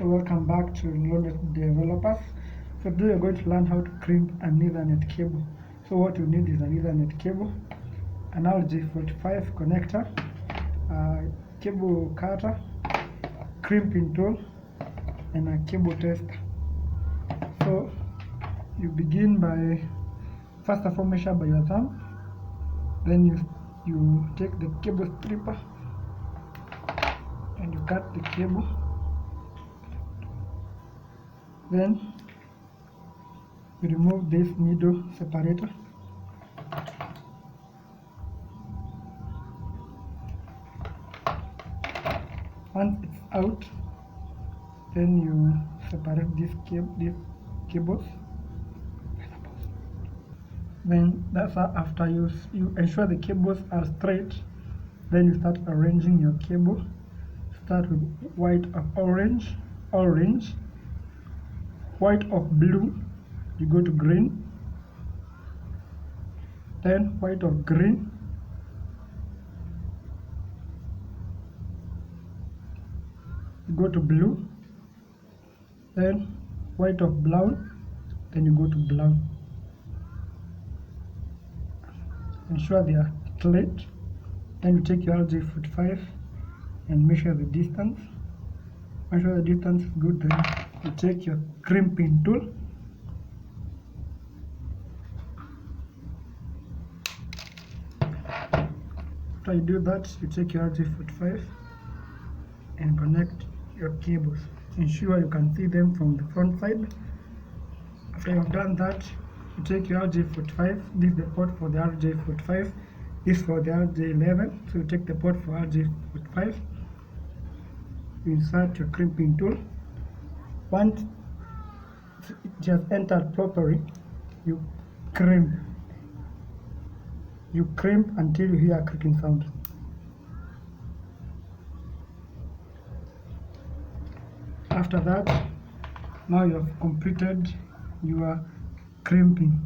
So welcome back to Knowledge Developers. So today we're going to learn how to crimp an Ethernet cable. So what you need is an Ethernet cable, an RJ45 connector, a cable cutter, crimping tool, and a cable tester. So you begin by, first of all, measure by your thumb. Then you take the cable stripper and you cut the cable. Then you remove this needle separator. Once it's out, then you separate these cables. Then that's after you ensure the cables are straight. Then you start arranging your cable. Start with white of orange, white of blue, you go to green, then white of green, you go to blue, then white of brown, then you go to brown. Ensure they are straight. Then you take your RJ45 and measure the distance. Measure the distance is good. Then you take your crimping tool. After you do that, you take your RJ45 and connect your cables. Ensure you can see them from the front side. After you have done that, you take your RJ45. This is the port for the RJ45. This is for the RJ11. So you take the port for RJ45. You insert your crimping tool. Once it has entered properly, you crimp. You crimp until you hear a clicking sound. After that, now you have completed your crimping.